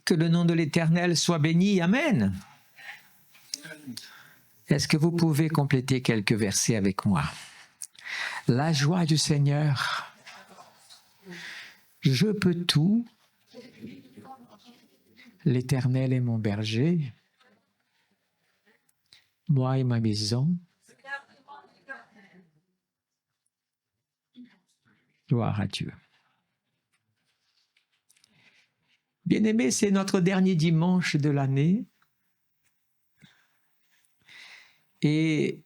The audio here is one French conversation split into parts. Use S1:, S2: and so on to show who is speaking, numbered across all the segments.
S1: Que le nom de l'Éternel soit béni. Amen. Est-ce que vous pouvez compléter quelques versets avec moi? La joie du Seigneur. Je peux tout. L'Éternel est mon berger. Moi et ma maison. Gloire à Dieu. Bien-aimés, c'est notre dernier dimanche de l'année. Et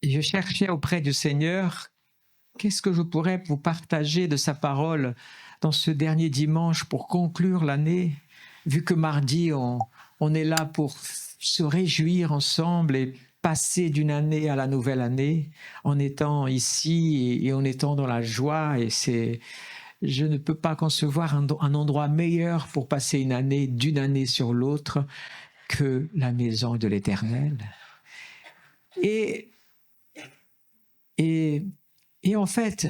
S1: je cherchais auprès du Seigneur, qu'est-ce que je pourrais vous partager de sa parole dans ce dernier dimanche pour conclure l'année, vu que mardi, on est là pour se réjouir ensemble et passer d'une année à la nouvelle année en étant ici et en étant dans la joie. Et je ne peux pas concevoir un endroit meilleur pour passer une année d'une année sur l'autre que la maison de l'Éternel. Et en fait,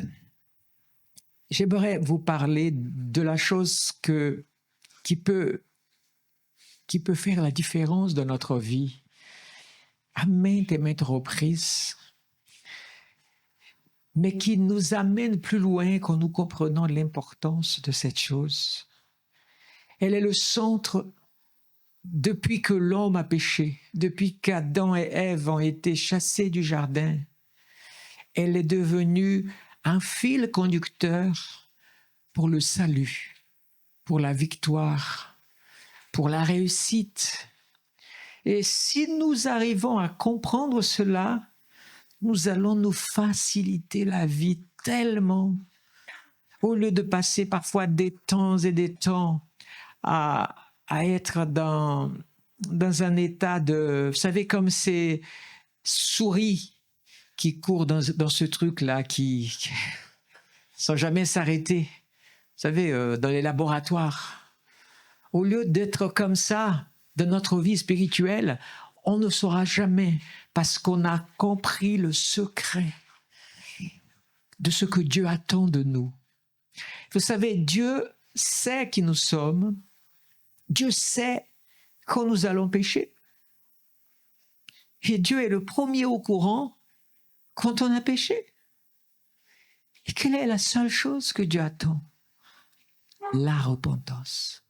S1: j'aimerais vous parler de la chose qui peut faire la différence dans notre vie à maintes et maintes reprises, mais qui nous amène plus loin quand nous comprenons l'importance de cette chose. Elle est le centre depuis que l'homme a péché, depuis qu'Adam et Ève ont été chassés du jardin. Elle est devenue un fil conducteur pour le salut, pour la victoire, pour la réussite. Et si nous arrivons à comprendre cela, nous allons nous faciliter la vie tellement, au lieu de passer parfois des temps et des temps à être dans un état de, vous savez, comme ces souris qui courent dans ce truc-là, qui sans jamais s'arrêter, vous savez, dans les laboratoires. Au lieu d'être comme ça dans notre vie spirituelle, on ne saura jamais parce qu'on a compris le secret de ce que Dieu attend de nous. Vous savez, Dieu sait qui nous sommes. Dieu sait quand nous allons pécher. Et Dieu est le premier au courant quand on a péché. Et quelle est la seule chose que Dieu attend? La repentance.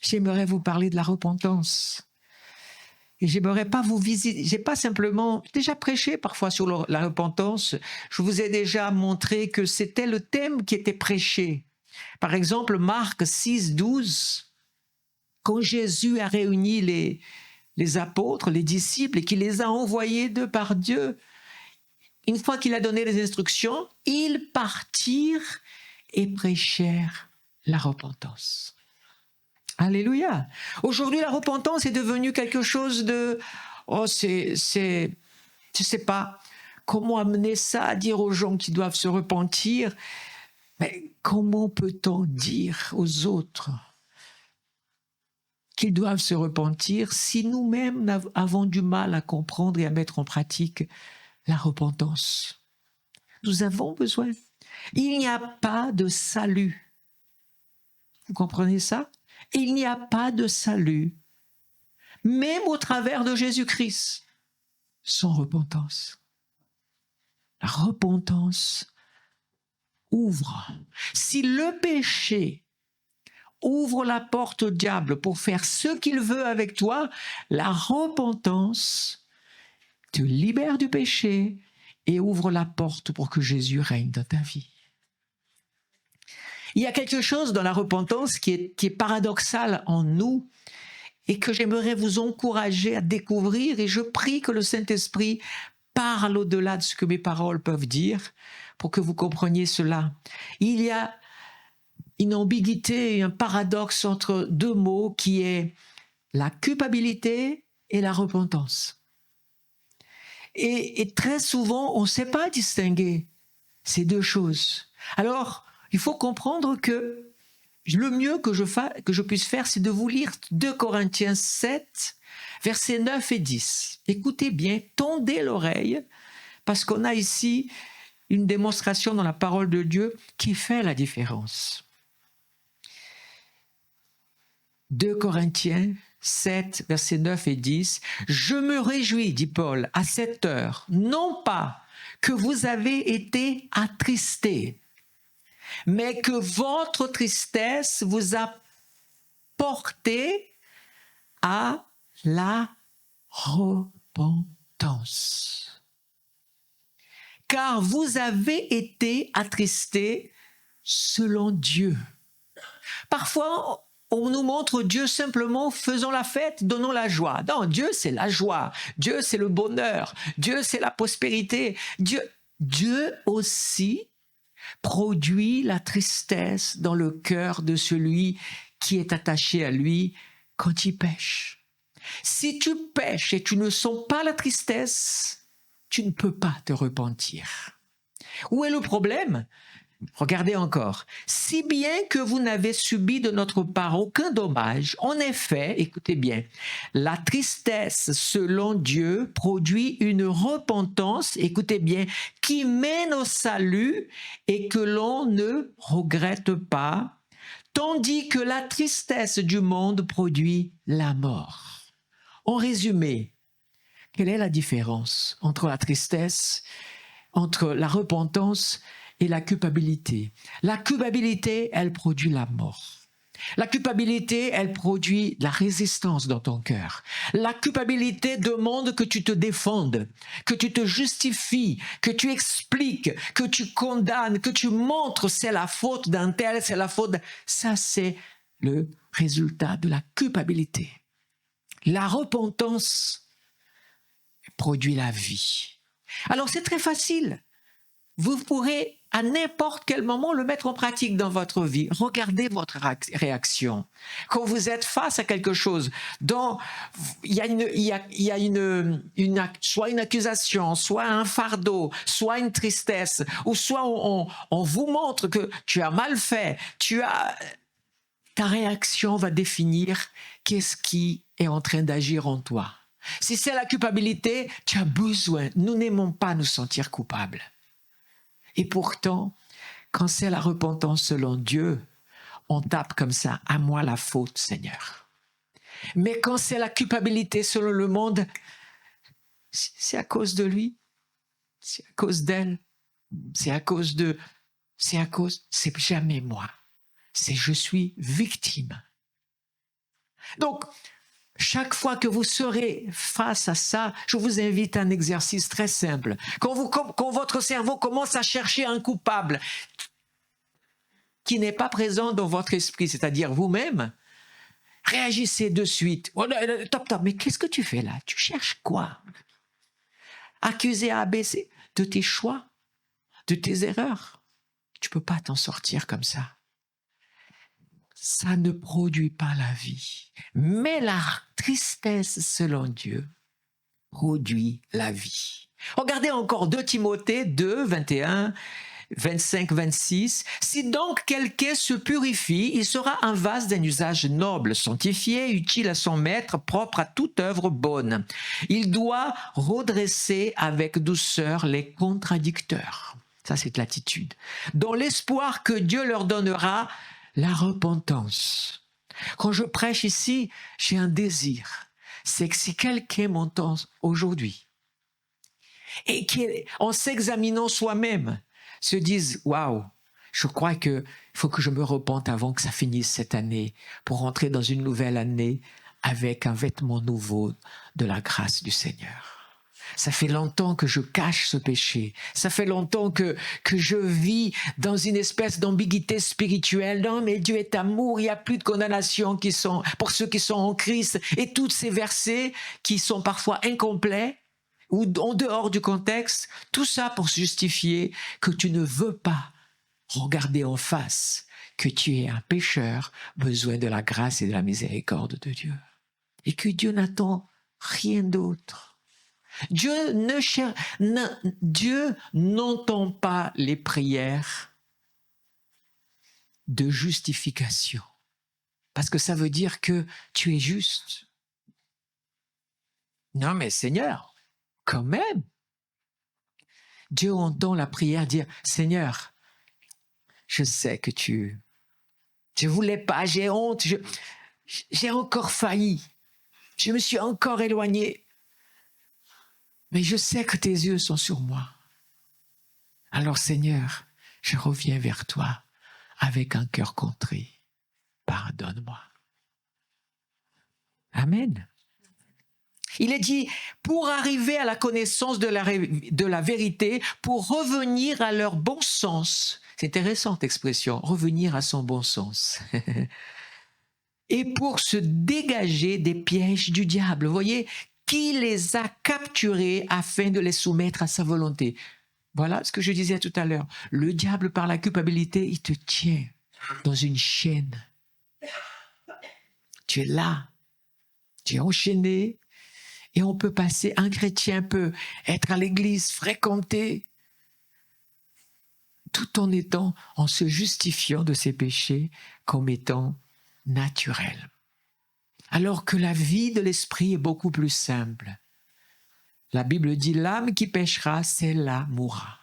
S1: J'aimerais vous parler de la repentance. Et j'aimerais pas vous visiter. J'ai pas simplement déjà prêché parfois sur la repentance. Je vous ai déjà montré que c'était le thème qui était prêché. Par exemple, Marc 6, 12, quand Jésus a réuni les apôtres, les disciples, et qu'il les a envoyés de par Dieu, une fois qu'il a donné les instructions, ils partirent et prêchèrent la repentance. Alléluia. Aujourd'hui, la repentance est devenue quelque chose de... Oh, je sais pas comment amener ça à dire aux gens qui doivent se repentir. Mais comment peut-on dire aux autres qu'ils doivent se repentir si nous-mêmes avons du mal à comprendre et à mettre en pratique la repentance? Nous avons besoin. Il n'y a pas de salut. Vous comprenez ça? Il n'y a pas de salut, même au travers de Jésus-Christ, sans repentance. La repentance ouvre. Si le péché ouvre la porte au diable pour faire ce qu'il veut avec toi, la repentance te libère du péché et ouvre la porte pour que Jésus règne dans ta vie. Il y a quelque chose dans la repentance qui est paradoxal en nous et que j'aimerais vous encourager à découvrir, et je prie que le Saint-Esprit parle au-delà de ce que mes paroles peuvent dire pour que vous compreniez cela. Il y a une ambiguïté et un paradoxe entre deux mots qui est la culpabilité et la repentance. Et très souvent, on ne sait pas distinguer ces deux choses. Alors, il faut comprendre que le mieux que je puisse faire, c'est de vous lire 2 Corinthiens 7, versets 9 et 10. Écoutez bien, tendez l'oreille, parce qu'on a ici une démonstration dans la parole de Dieu qui fait la différence. 2 Corinthiens 7, versets 9 et 10. « Je me réjouis, dit Paul, à cette heure, non pas que vous avez été attristés, mais que votre tristesse vous a porté à la repentance. Car vous avez été attristés selon Dieu. » Parfois, on nous montre Dieu simplement, faisons la fête, donnons la joie. Non, Dieu, c'est la joie. Dieu, c'est le bonheur. Dieu, c'est la prospérité. Dieu aussi produit la tristesse dans le cœur de celui qui est attaché à lui quand il pêche. Si tu pêches et tu ne sens pas la tristesse, tu ne peux pas te repentir. Où est le problème ? Regardez encore. Si bien que vous n'avez subi de notre part aucun dommage, en effet, écoutez bien, la tristesse selon Dieu produit une repentance, écoutez bien, qui mène au salut et que l'on ne regrette pas, tandis que la tristesse du monde produit la mort. En résumé, quelle est la différence entre la tristesse, entre la repentance et la culpabilité? La culpabilité, elle produit la mort. La culpabilité, elle produit la résistance dans ton cœur. La culpabilité demande que tu te défendes, que tu te justifies, que tu expliques, que tu condamnes, que tu montres c'est la faute d'un tel, c'est la faute. Ça, c'est le résultat de la culpabilité. La repentance produit la vie. Alors, c'est très facile. Vous pourrez à n'importe quel moment le mettre en pratique dans votre vie. Regardez votre réaction. Quand vous êtes face à quelque chose dont il y a soit une accusation, soit un fardeau, soit une tristesse, ou soit on vous montre que tu as mal fait, ta réaction va définir qu'est-ce qui est en train d'agir en toi. Si c'est la culpabilité, tu as besoin. Nous n'aimons pas nous sentir coupables. Et pourtant, quand c'est la repentance selon Dieu, on tape comme ça, à moi la faute, Seigneur. Mais quand c'est la culpabilité selon le monde, c'est à cause de lui, c'est à cause d'elle, c'est jamais moi. C'est je suis victime. Donc, chaque fois que vous serez face à ça, je vous invite à un exercice très simple. Quand votre cerveau commence à chercher un coupable qui n'est pas présent dans votre esprit, c'est-à-dire vous-même, réagissez de suite. Oh, top, mais qu'est-ce que tu fais là? Tu cherches quoi? Accuser ABC de tes choix, de tes erreurs. Tu ne peux pas t'en sortir comme ça. Ça ne produit pas la vie. Mais la tristesse, selon Dieu, produit la vie. Regardez encore 2 Timothée 2, 21, 25, 26. « Si donc quelqu'un se purifie, il sera un vase d'un usage noble, sanctifié, utile à son maître, propre à toute œuvre bonne. Il doit redresser avec douceur les contradicteurs. » Ça, c'est l'attitude. « Dans l'espoir que Dieu leur donnera la repentance. » Quand je prêche ici, j'ai un désir. C'est que si quelqu'un m'entend aujourd'hui et qu'en s'examinant soi-même, se dise « Waouh, je crois qu'il faut que je me repente avant que ça finisse cette année pour rentrer dans une nouvelle année avec un vêtement nouveau de la grâce du Seigneur. » Ça fait longtemps que je cache ce péché. Ça fait longtemps que je vis dans une espèce d'ambiguïté spirituelle. Non, mais Dieu est amour, il n'y a plus de condamnation pour ceux qui sont en Christ. Et tous ces versets qui sont parfois incomplets ou en dehors du contexte, tout ça pour justifier que tu ne veux pas regarder en face que tu es un pécheur, besoin de la grâce et de la miséricorde de Dieu. Et que Dieu n'attend rien d'autre. Dieu n'entend pas les prières de justification, parce que ça veut dire que tu es juste. Non mais Seigneur, quand même, Dieu entend la prière dire « Seigneur, je sais que je voulais pas, j'ai honte, j'ai encore failli, je me suis encore éloigné, mais je sais que tes yeux sont sur moi. Alors Seigneur, je reviens vers toi avec un cœur contrit. Pardonne-moi. Amen. Il est dit, pour arriver à la connaissance de la vérité, pour revenir à leur bon sens. C'est intéressant cette expression, revenir à son bon sens. Et pour se dégager des pièges du diable. Vous voyez, qui les a capturés afin de les soumettre à sa volonté. Voilà ce que je disais tout à l'heure. Le diable, par la culpabilité, il te tient dans une chaîne. Tu es là, tu es enchaîné, et on peut passer, un chrétien peut être à l'église, fréquenter, tout en se justifiant de ses péchés comme étant naturels. Alors que la vie de l'esprit est beaucoup plus simple. La Bible dit, l'âme qui péchera, celle-là mourra.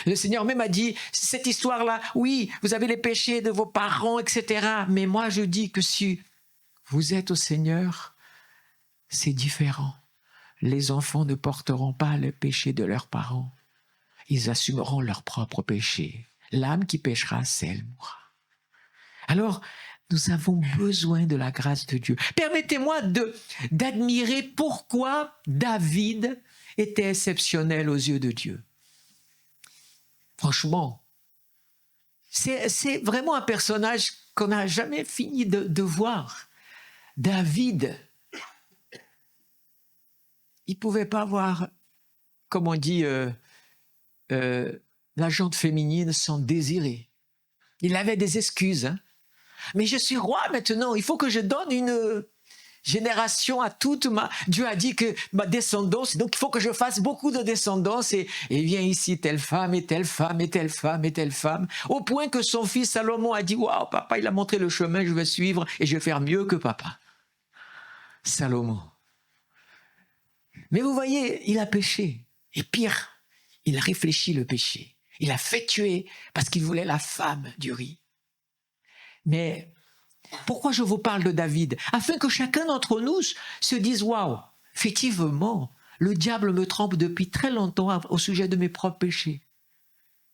S1: Le Seigneur même a dit, cette histoire-là, oui, vous avez les péchés de vos parents, etc. Mais moi, je dis que si vous êtes au Seigneur, c'est différent. Les enfants ne porteront pas le péché de leurs parents. Ils assumeront leurs propres péchés. L'âme qui péchera, celle mourra. Alors, nous avons besoin de la grâce de Dieu. Permettez-moi d'admirer pourquoi David était exceptionnel aux yeux de Dieu. Franchement, c'est vraiment un personnage qu'on n'a jamais fini de voir. David, il ne pouvait pas avoir, comme on dit, la jante féminine sans désirer. Il avait des excuses. Hein? Mais je suis roi maintenant, il faut que je donne une génération à toute ma... Dieu a dit que ma descendance, donc il faut que je fasse beaucoup de descendance et vient ici telle femme et telle femme et telle femme et telle femme, au point que son fils Salomon a dit, waouh, papa, il a montré le chemin, je vais suivre et je vais faire mieux que papa. Salomon. Mais vous voyez, il a péché. Et pire, il a réfléchi le péché. Il a fait tuer parce qu'il voulait la femme d'Uri. Mais pourquoi je vous parle de David? Afin que chacun d'entre nous se dise, waouh, effectivement, le diable me trompe depuis très longtemps au sujet de mes propres péchés.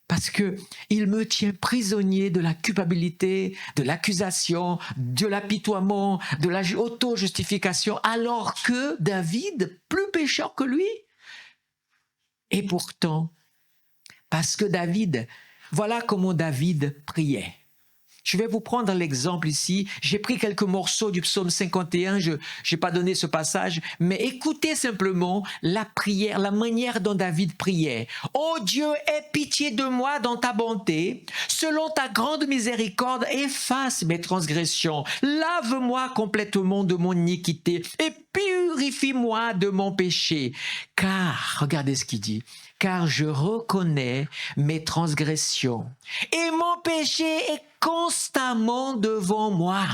S1: Parce qu'il me tient prisonnier de la culpabilité, de l'accusation, de l'apitoiement, de la auto-justification, alors que David, plus pécheur que lui. Et pourtant, parce que David, voilà comment David priait. Je vais vous prendre l'exemple ici. J'ai pris quelques morceaux du psaume 51. Je n'ai pas donné ce passage, mais écoutez simplement la prière, la manière dont David priait. « Ô Dieu, aie pitié de moi dans ta bonté. Selon ta grande miséricorde, efface mes transgressions. Lave-moi complètement de mon iniquité et purifie-moi de mon péché. Car, regardez ce qu'il dit, car je reconnais mes transgressions et mon péché est constamment devant moi.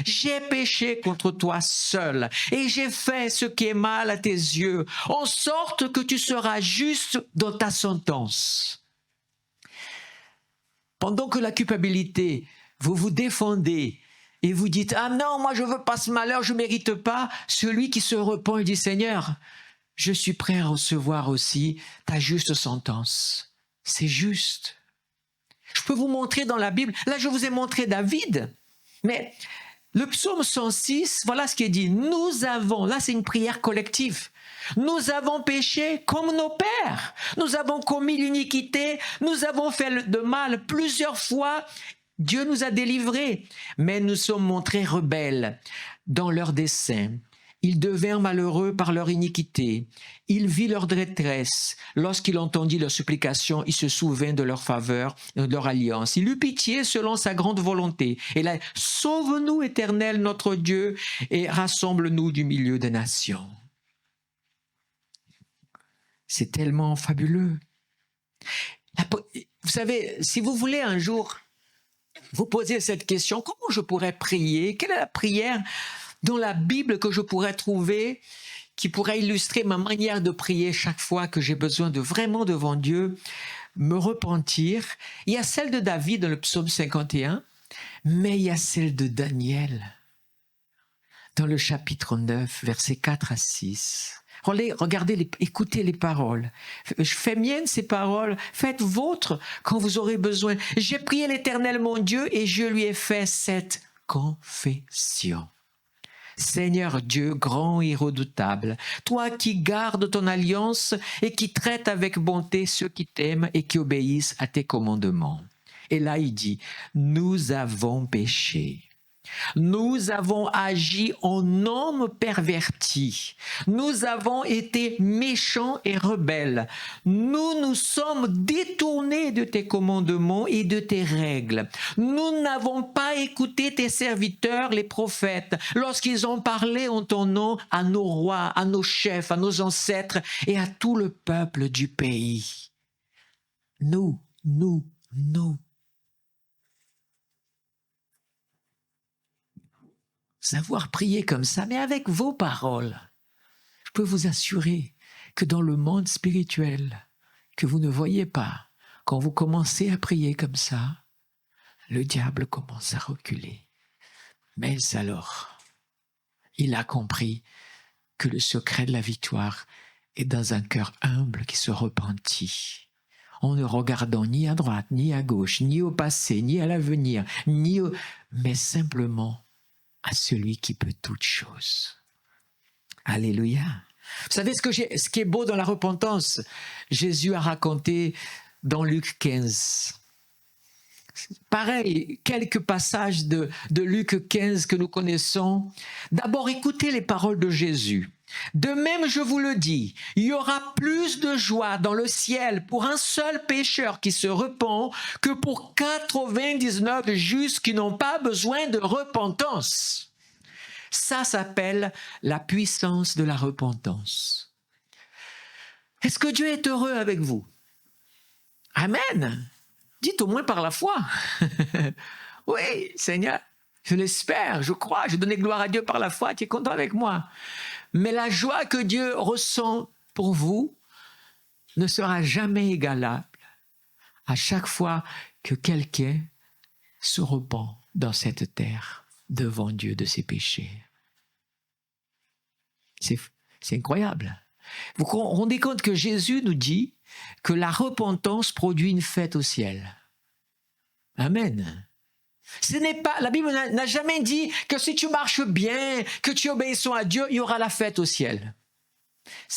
S1: J'ai péché contre toi seul et j'ai fait ce qui est mal à tes yeux, en sorte que tu seras juste dans ta sentence. » Pendant que la culpabilité, vous vous défendez et vous dites « Ah non, moi je veux pas ce malheur, je mérite pas », celui qui se repent et dit « Seigneur, je suis prêt à recevoir aussi ta juste sentence. » C'est juste. Je peux vous montrer dans la Bible. Là, je vous ai montré David. Mais le psaume 106, voilà ce qui est dit. Nous avons, là c'est une prière collective. Nous avons péché comme nos pères. Nous avons commis l'iniquité. Nous avons fait de mal plusieurs fois. Dieu nous a délivrés. Mais nous sommes montrés rebelles dans leurs desseins. Ils devinrent malheureux par leur iniquité. Il vit leur détresse. Lorsqu'il entendit leurs supplications, il se souvint de leur faveur et de leur alliance. Il eut pitié selon sa grande volonté. Et là, sauve-nous, Éternel, notre Dieu, et rassemble-nous du milieu des nations. C'est tellement fabuleux. Vous savez, si vous voulez un jour vous poser cette question, comment je pourrais prier? Quelle est la prière dans la Bible que je pourrais trouver, qui pourrait illustrer ma manière de prier chaque fois que j'ai besoin de vraiment devant Dieu me repentir? Il y a celle de David dans le psaume 51. Mais il y a celle de Daniel, dans le chapitre 9, versets 4 à 6. Regardez, écoutez les paroles. Je fais mienne ces paroles. Faites vôtres quand vous aurez besoin. J'ai prié l'Éternel mon Dieu et je lui ai fait cette confession. Seigneur Dieu, grand et redoutable, toi qui gardes ton alliance et qui traites avec bonté ceux qui t'aiment et qui obéissent à tes commandements. Et là, il dit, nous avons péché. Nous avons agi en hommes pervertis. Nous avons été méchants et rebelles. Nous nous sommes détournés de tes commandements et de tes règles. Nous n'avons pas écouté tes serviteurs, les prophètes, lorsqu'ils ont parlé en ton nom à nos rois, à nos chefs, à nos ancêtres et à tout le peuple du pays. Nous. Savoir prier comme ça, mais avec vos paroles. Je peux vous assurer que dans le monde spirituel, que vous ne voyez pas, quand vous commencez à prier comme ça, le diable commence à reculer. Mais alors, il a compris que le secret de la victoire est dans un cœur humble qui se repentit, en ne regardant ni à droite, ni à gauche, ni au passé, ni à l'avenir, mais simplement à celui qui peut toutes choses. Alléluia. Vous savez ce qui est beau dans la repentance? Jésus a raconté dans Luc 15. Pareil, quelques passages de Luc 15 que nous connaissons. D'abord, écoutez les paroles de Jésus. De même, je vous le dis, il y aura plus de joie dans le ciel pour un seul pécheur qui se repent que pour 99 justes qui n'ont pas besoin de repentance. Ça s'appelle la puissance de la repentance. Est-ce que Dieu est heureux avec vous? Amen. Dites au moins par la foi. Oui, Seigneur, je l'espère, je crois, je donne gloire à Dieu par la foi, tu es content avec moi. Mais la joie que Dieu ressent pour vous ne sera jamais égalable à chaque fois que quelqu'un se repent dans cette terre devant Dieu de ses péchés. C'est incroyable. Vous vous rendez compte que Jésus nous dit que la repentance produit une fête au ciel. Amen. La Bible n'a jamais dit que si tu marches bien, que tu obéisses à Dieu, il y aura la fête au ciel.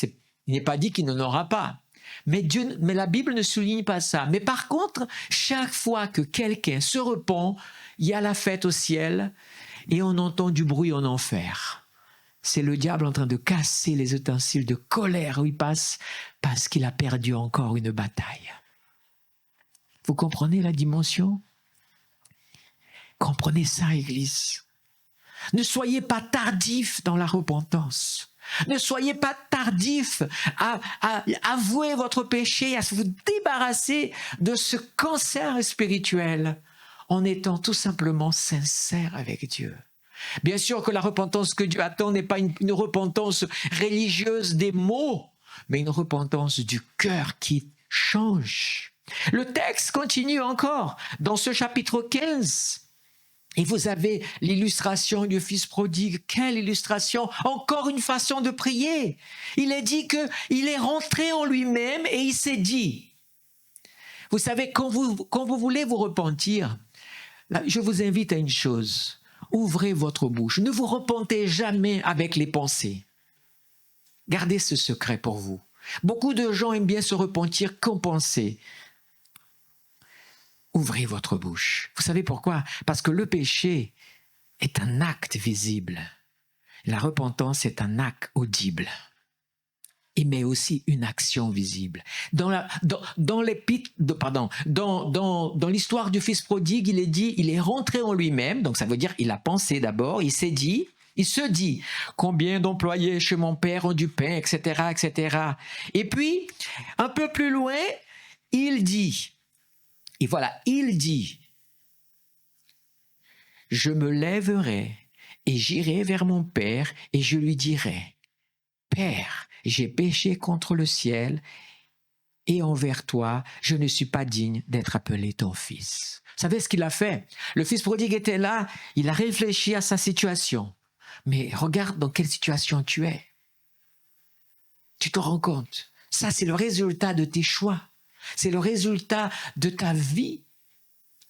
S1: Il n'est pas dit qu'il n'en aura pas. Mais la Bible ne souligne pas ça. Mais par contre, chaque fois que quelqu'un se repent, il y a la fête au ciel et on entend du bruit en enfer. C'est le diable en train de casser les ustensiles de colère où il passe parce qu'il a perdu encore une bataille. Vous comprenez la dimension? Comprenez ça, Église. Ne soyez pas tardifs dans la repentance. Ne soyez pas tardifs à avouer votre péché, à vous débarrasser de ce cancer spirituel en étant tout simplement sincère avec Dieu. Bien sûr que la repentance que Dieu attend n'est pas une repentance religieuse des mots, mais une repentance du cœur qui change. Le texte continue encore dans ce chapitre 15. Et vous avez l'illustration du fils prodigue. Quelle illustration! Encore une façon de prier. Il est dit qu'il est rentré en lui-même et il s'est dit. Vous savez, quand vous voulez vous repentir, là, je vous invite à une chose. Ouvrez votre bouche. Ne vous repentez jamais avec les pensées. Gardez ce secret pour vous. Beaucoup de gens aiment bien se repentir qu'en pensée. Ouvrez votre bouche. Vous savez pourquoi? Parce que le péché est un acte visible. La repentance est un acte audible. Mais aussi une action visible. Dans l'histoire du fils prodigue, il est dit, il est rentré en lui-même, donc ça veut dire il a pensé d'abord, il se dit, combien d'employés chez mon père ont du pain, etc., etc. Et puis, un peu plus loin, il dit, et voilà, il dit, je me lèverai et j'irai vers mon père et je lui dirai, Père, j'ai péché contre le ciel et envers toi, je ne suis pas digne d'être appelé ton fils. Vous savez ce qu'il a fait? Le fils prodigue était là, il a réfléchi à sa situation. Mais regarde dans quelle situation tu es. Tu te rends compte? Ça, c'est le résultat de tes choix. C'est le résultat de ta vie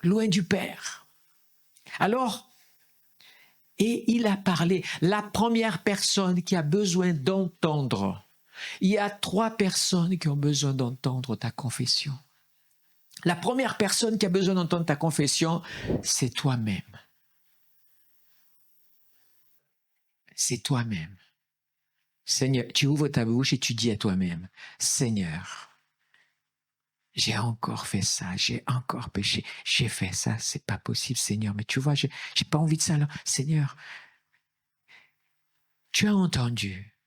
S1: loin du Père. Alors, et il a parlé. La première personne qui a besoin d'entendre. Il y a 3 personnes qui ont besoin d'entendre ta confession. La première personne qui a besoin d'entendre ta confession, c'est toi-même. C'est toi-même. Seigneur, tu ouvres ta bouche et tu dis à toi-même, Seigneur, j'ai encore fait ça, j'ai encore péché, j'ai fait ça, c'est pas possible, Seigneur, mais tu vois, j'ai pas envie de ça là. Seigneur, tu as entendu.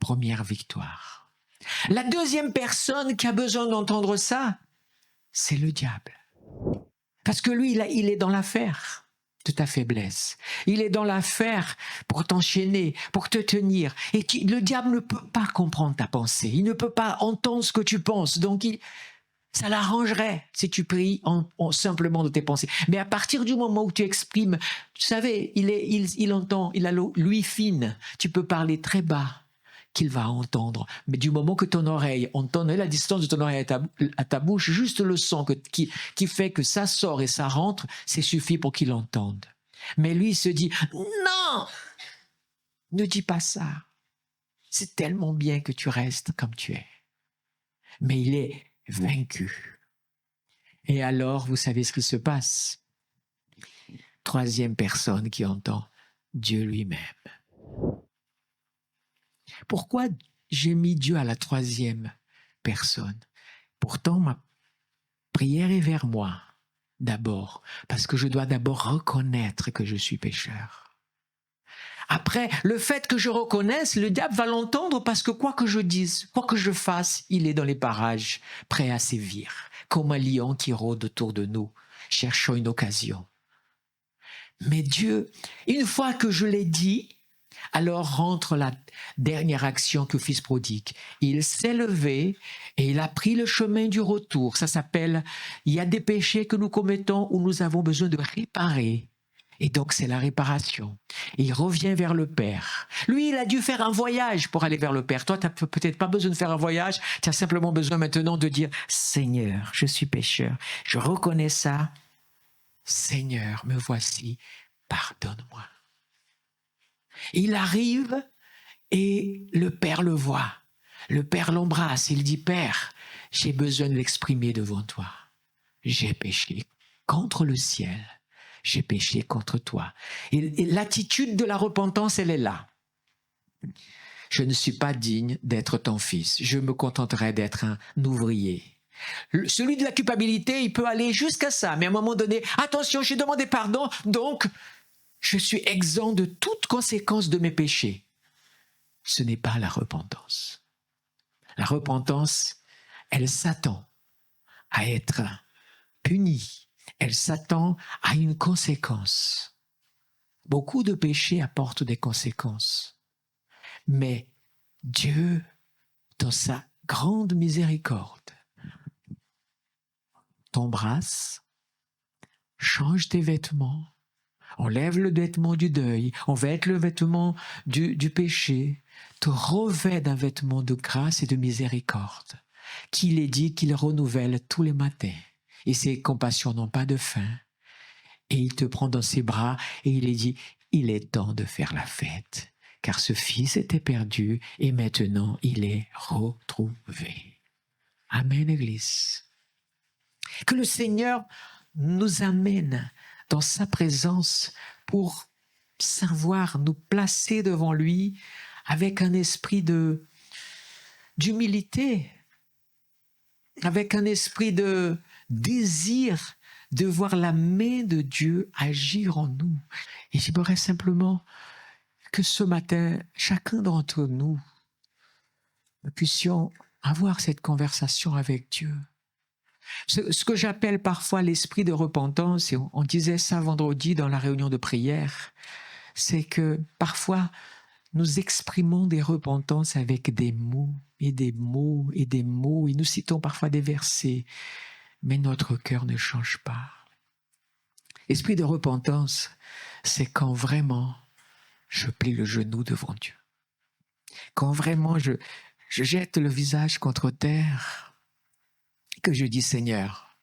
S1: Première victoire. La deuxième personne qui a besoin d'entendre ça, c'est le diable. Parce que lui, il est dans l'affaire de ta faiblesse. Il est dans l'affaire pour t'enchaîner, pour te tenir. Et le diable ne peut pas comprendre ta pensée. Il ne peut pas entendre ce que tu penses. Donc, ça l'arrangerait si tu pries simplement de tes pensées. Mais à partir du moment où tu exprimes, tu savais, il entend, il a l'ouïe fine. Tu peux parler très bas qu'il va entendre. Mais du moment que ton oreille, entend la distance de ton oreille à ta bouche, juste le son qui fait que ça sort et ça rentre, c'est suffit pour qu'il entende. Mais lui, il se dit, non, ne dis pas ça. C'est tellement bien que tu restes comme tu es. Mais il est vaincu. Et alors, vous savez ce qui se passe. Troisième personne qui entend, Dieu lui-même. Pourquoi j'ai mis Dieu à la troisième personne? Pourtant, ma prière est vers moi, d'abord, parce que je dois d'abord reconnaître que je suis pécheur. Après, le fait que je reconnaisse, le diable va l'entendre parce que quoi que je dise, quoi que je fasse, il est dans les parages, prêt à sévir, comme un lion qui rôde autour de nous, cherchant une occasion. Mais Dieu, une fois que je l'ai dit, alors rentre la dernière action que fils prodigue. Il s'est levé et il a pris le chemin du retour. Ça s'appelle, il y a des péchés que nous commettons où nous avons besoin de réparer. Et donc c'est la réparation. Et il revient vers le Père. Lui, il a dû faire un voyage pour aller vers le Père. Toi, tu n'as peut-être pas besoin de faire un voyage. Tu as simplement besoin maintenant de dire, Seigneur, je suis pécheur. Je reconnais ça. Seigneur, me voici. Pardonne-moi. Il arrive et le Père le voit. Le Père l'embrasse. Il dit, Père, j'ai besoin de l'exprimer devant toi. J'ai péché contre le ciel. J'ai péché contre toi. Et l'attitude de la repentance, elle est là. Je ne suis pas digne d'être ton fils. Je me contenterai d'être un ouvrier. Celui de la culpabilité, il peut aller jusqu'à ça. Mais à un moment donné, attention, j'ai demandé pardon, donc je suis exempt de toute conséquence de mes péchés. Ce n'est pas la repentance. La repentance, elle s'attend à être punie. Elle s'attend à une conséquence. Beaucoup de péchés apportent des conséquences. Mais Dieu, dans sa grande miséricorde, t'embrasse, change tes vêtements, enlève le vêtement du deuil, enlève le vêtement du péché, te revêt d'un vêtement de grâce et de miséricorde, qu'il est dit qu'il renouvelle tous les matins. Et ses compassions n'ont pas de fin. Et il te prend dans ses bras et il est dit, il est temps de faire la fête, car ce fils était perdu et maintenant il est retrouvé. Amen, Église. Que le Seigneur nous amène dans sa présence pour savoir nous placer devant lui avec un esprit d'humilité, avec un esprit de désir de voir la main de Dieu agir en nous. Et j'aimerais simplement que ce matin, chacun d'entre nous, nous puissions avoir cette conversation avec Dieu. Ce que j'appelle parfois l'esprit de repentance, et on disait ça vendredi dans la réunion de prière, c'est que parfois nous exprimons des repentances avec des mots et des mots et des mots, et nous citons parfois des versets. mais notre cœur ne change pas. Esprit de repentance, c'est quand vraiment je plie le genou devant Dieu. Quand vraiment je jette le visage contre terre, que je dis Seigneur,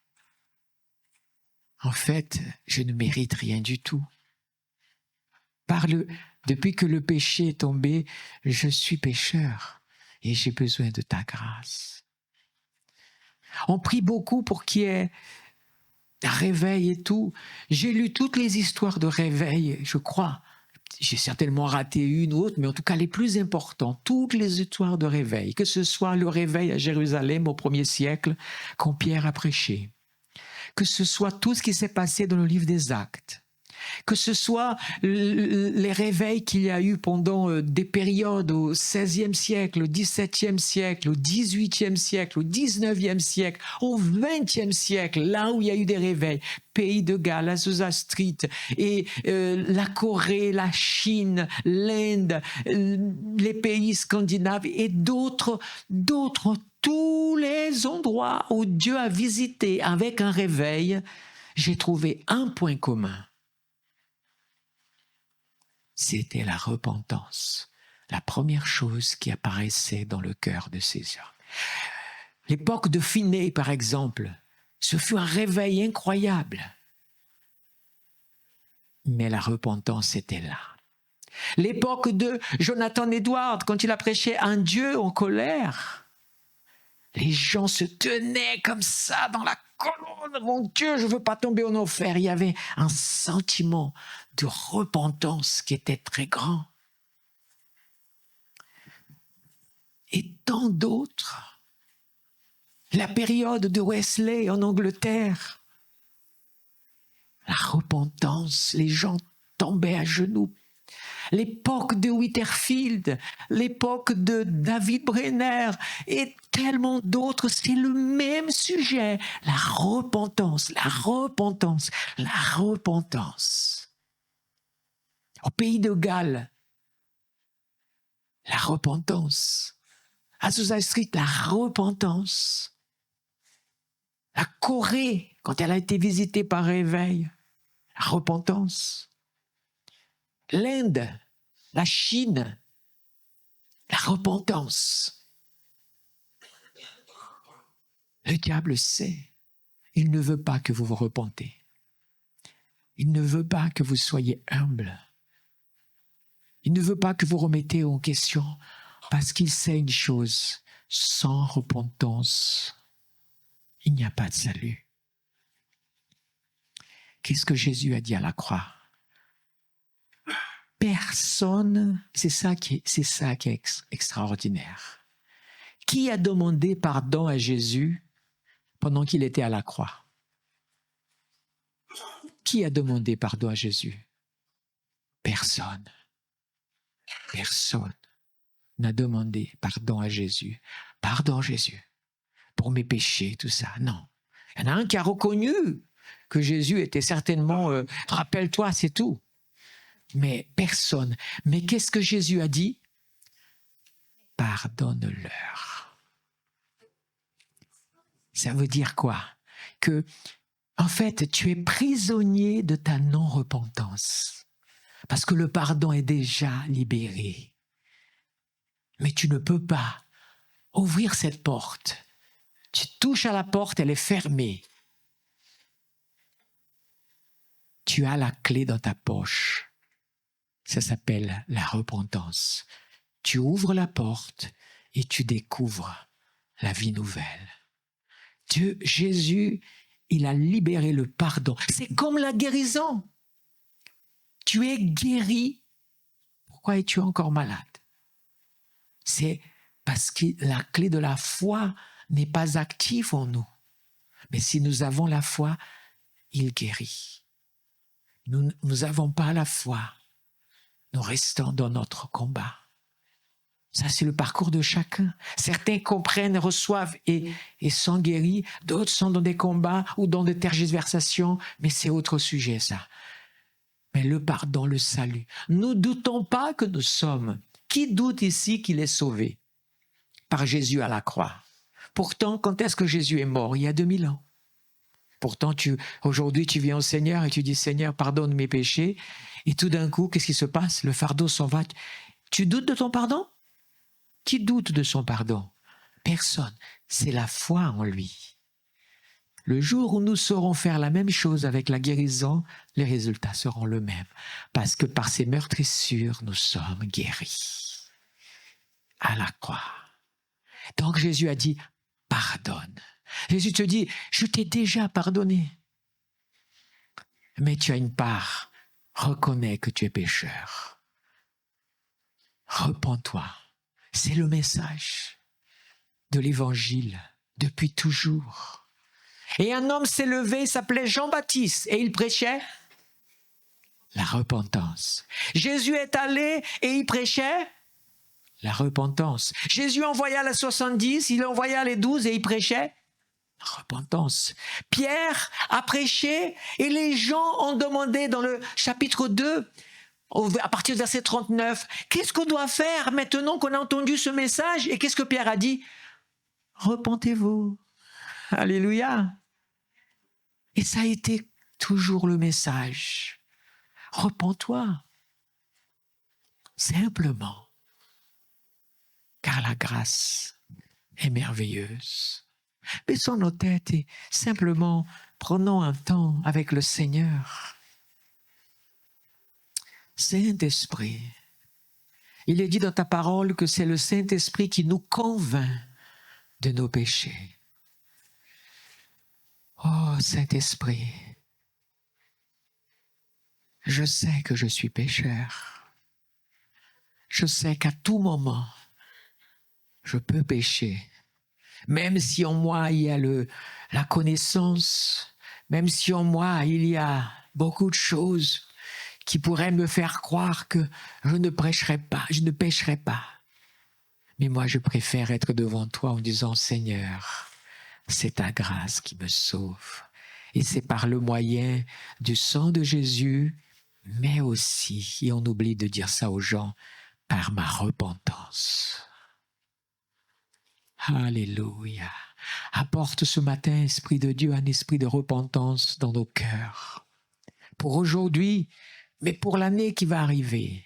S1: en fait, je ne mérite rien du tout. Depuis que le péché est tombé, je suis pécheur et j'ai besoin de ta grâce. On prie beaucoup pour qu'il y ait un réveil et tout. J'ai lu toutes les histoires de réveil, je crois. J'ai certainement raté une ou autre, mais en tout cas les plus importantes, toutes les histoires de réveil, que ce soit le réveil à Jérusalem au 1er siècle, quand Pierre a prêché, que ce soit tout ce qui s'est passé dans le livre des Actes, que ce soit les réveils qu'il y a eu pendant des périodes au XVIe siècle, au XVIIe siècle, au XVIIIe siècle, au XIXe siècle, au XXe siècle, là où il y a eu des réveils, Pays de Galles, Azusa Street, et la Corée, la Chine, l'Inde, les pays scandinaves et d'autres, tous les endroits où Dieu a visité avec un réveil, j'ai trouvé un point commun. C'était la repentance, la première chose qui apparaissait dans le cœur de ces hommes. L'époque de Finney, par exemple, ce fut un réveil incroyable. Mais la repentance était là. L'époque de Jonathan Edwards, quand il a prêché un Dieu en colère, les gens se tenaient comme ça dans la colonne. Mon Dieu, je ne veux pas tomber en enfer. Il y avait un sentiment de repentance qui était très grand. Et tant d'autres. La période de Wesley en Angleterre. La repentance, les gens tombaient à genoux. L'époque de Whitefield, l'époque de David Brenner et tellement d'autres, c'est le même sujet. La repentance, la repentance, la repentance. Au pays de Galles, la repentance. À Azusa Street, la repentance. La Corée, quand elle a été visitée par réveil, la repentance. L'Inde, la Chine, la repentance. Le diable sait, il ne veut pas que vous vous repentez. Il ne veut pas que vous soyez humble. Il ne veut pas que vous remettez en question parce qu'il sait une chose, sans repentance, il n'y a pas de salut. Qu'est-ce que Jésus a dit à la croix? Personne, c'est ça qui est extraordinaire. Qui a demandé pardon à Jésus pendant qu'il était à la croix? Qui a demandé pardon à Jésus? Personne. Personne n'a demandé pardon à Jésus. Pardon Jésus, pour mes péchés, tout ça. Non. Il y en a un qui a reconnu que Jésus était certainement, rappelle-toi, c'est tout. Mais personne. Mais qu'est-ce que Jésus a dit? Pardonne-leur. Ça veut dire quoi? Que, en fait, tu es prisonnier de ta non-repentance. Parce que le pardon est déjà libéré. Mais tu ne peux pas ouvrir cette porte. Tu touches à la porte, elle est fermée. Tu as la clé dans ta poche. Ça s'appelle la repentance. Tu ouvres la porte et tu découvres la vie nouvelle. Dieu, Jésus, il a libéré le pardon. C'est comme la guérison. Tu es guéri. Pourquoi es-tu encore malade? C'est parce que la clé de la foi n'est pas active en nous. Mais si nous avons la foi, il guérit. Nous n'avons pas la foi. Nous restons dans notre combat. Ça, c'est le parcours de chacun. Certains comprennent, reçoivent et sont guéris. D'autres sont dans des combats ou dans des tergiversations. Mais c'est autre sujet, ça. Mais le pardon, le salut. Nous ne doutons pas que nous sommes. Qui doute ici qu'il est sauvé par Jésus à la croix? Pourtant, quand est-ce que Jésus est mort? Il y a 2000 ans. Pourtant, aujourd'hui, tu viens au Seigneur et tu dis, Seigneur, pardonne mes péchés. Et tout d'un coup, qu'est-ce qui se passe? Le fardeau s'en va. Tu doutes de ton pardon? Qui doute de son pardon? Personne. C'est la foi en lui. Le jour où nous saurons faire la même chose avec la guérison, les résultats seront le même. Parce que par ses meurtrissures, nous sommes guéris. À la croix. Donc Jésus a dit, pardonne. Jésus te dit, je t'ai déjà pardonné. Mais tu as une part. Reconnais que tu es pécheur. Repens-toi. C'est le message de l'Évangile depuis toujours. Et un homme s'est levé, il s'appelait Jean-Baptiste, et il prêchait la repentance. Jésus est allé et il prêchait la repentance. Jésus envoya les 70, il envoya les 12 et il prêchait la repentance. Pierre a prêché et les gens ont demandé dans le chapitre 2, à partir du verset 39, qu'est-ce qu'on doit faire maintenant qu'on a entendu ce message? Et qu'est-ce que Pierre a dit? Repentez-vous. Alléluia. Et ça a été toujours le message. Repens-toi. Simplement. Car la grâce est merveilleuse. Baissons nos têtes et simplement prenons un temps avec le Seigneur. Saint-Esprit, il est dit dans ta parole que c'est le Saint-Esprit qui nous convainc de nos péchés. Oh Saint-Esprit, je sais que je suis pécheur. Je sais qu'à tout moment, je peux pécher. Même si en moi il y a la connaissance, même si en moi il y a beaucoup de choses qui pourraient me faire croire que je ne pécherai pas. Mais moi, je préfère être devant toi en disant, Seigneur, c'est ta grâce qui me sauve. Et c'est par le moyen du sang de Jésus, mais aussi, et on oublie de dire ça aux gens, par ma repentance. Alléluia. Apporte ce matin, Esprit de Dieu, un esprit de repentance dans nos cœurs. Pour aujourd'hui, mais pour l'année qui va arriver.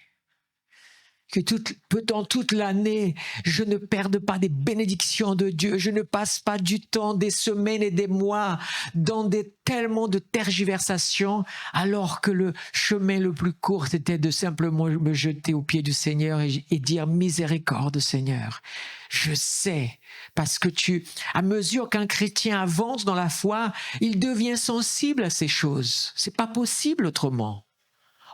S1: Que pendant toute l'année, je ne perde pas des bénédictions de Dieu. Je ne passe pas du temps, des semaines et des mois dans tellement de tergiversations, alors que le chemin le plus court, c'était de simplement me jeter aux pieds du Seigneur et dire miséricorde, Seigneur. Je sais, parce que à mesure qu'un chrétien avance dans la foi, il devient sensible à ces choses. C'est pas possible autrement.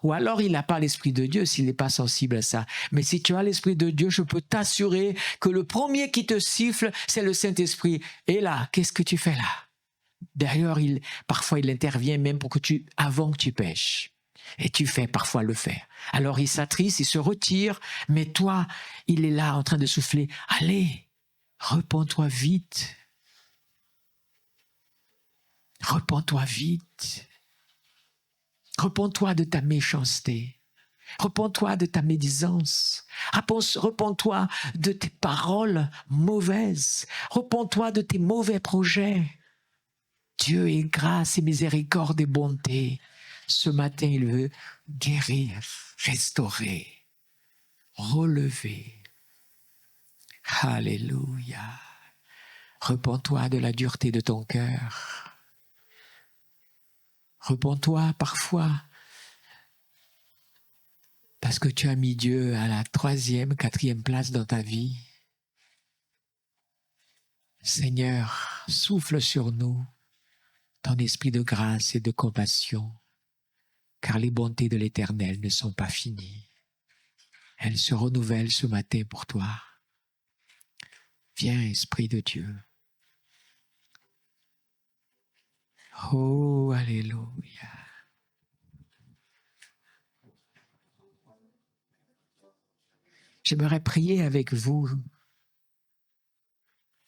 S1: Ou alors il n'a pas l'Esprit de Dieu s'il n'est pas sensible à ça. Mais si tu as l'Esprit de Dieu, je peux t'assurer que le premier qui te siffle, c'est le Saint-Esprit. Et là, qu'est-ce que tu fais là? D'ailleurs, parfois il intervient même avant que tu pêches. Et tu fais parfois le faire. Alors il s'attriste, il se retire, mais toi, il est là en train de souffler. Allez, repens-toi vite. Repens-toi vite. Repens-toi de ta méchanceté. Repens-toi de ta médisance. Repens-toi de tes paroles mauvaises. Repens-toi de tes mauvais projets. Dieu est grâce et miséricorde et bonté. Ce matin, il veut guérir, restaurer, relever. Alléluia. Repens-toi de la dureté de ton cœur. Repens-toi parfois parce que tu as mis Dieu à la 3e, 4e place dans ta vie. Seigneur, souffle sur nous ton esprit de grâce et de compassion, car les bontés de l'Éternel ne sont pas finies. Elles se renouvellent ce matin pour toi. Viens, Esprit de Dieu. Oh, alléluia. J'aimerais prier avec vous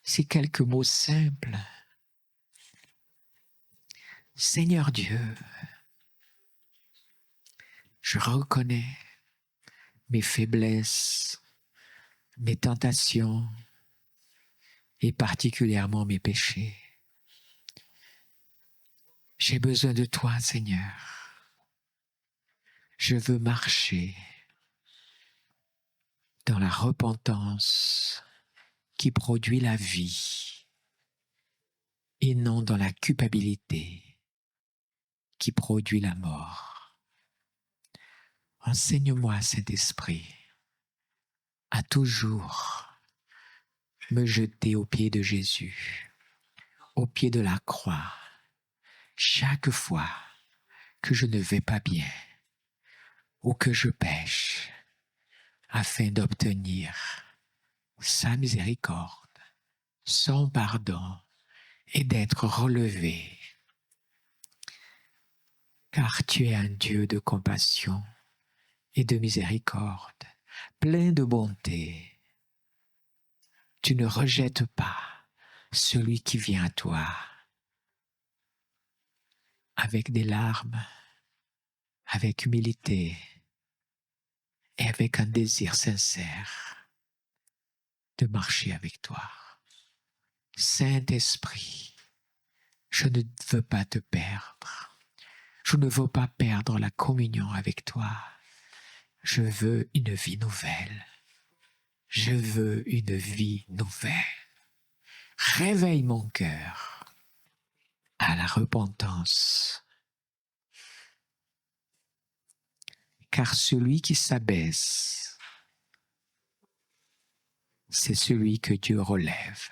S1: ces quelques mots simples. Seigneur Dieu, je reconnais mes faiblesses, mes tentations et particulièrement mes péchés. J'ai besoin de toi, Seigneur. Je veux marcher dans la repentance qui produit la vie et non dans la culpabilité qui produit la mort. Enseigne-moi, Saint-Esprit, à toujours me jeter aux pieds de Jésus, aux pieds de la croix, chaque fois que je ne vais pas bien ou que je pêche, afin d'obtenir sa miséricorde, son pardon et d'être relevé. Car tu es un Dieu de compassion et de miséricorde, plein de bonté. Tu ne rejettes pas celui qui vient à toi avec des larmes, avec humilité et avec un désir sincère de marcher avec toi. Saint-Esprit, je ne veux pas te perdre. Je ne veux pas perdre la communion avec toi. Je veux une vie nouvelle. Je veux une vie nouvelle. Réveille mon cœur à la repentance. Car celui qui s'abaisse, c'est celui que Dieu relève.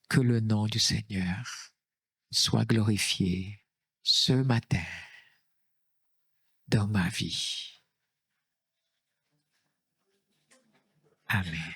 S1: Que le nom du Seigneur soit glorifié ce matin dans ma vie. Amen.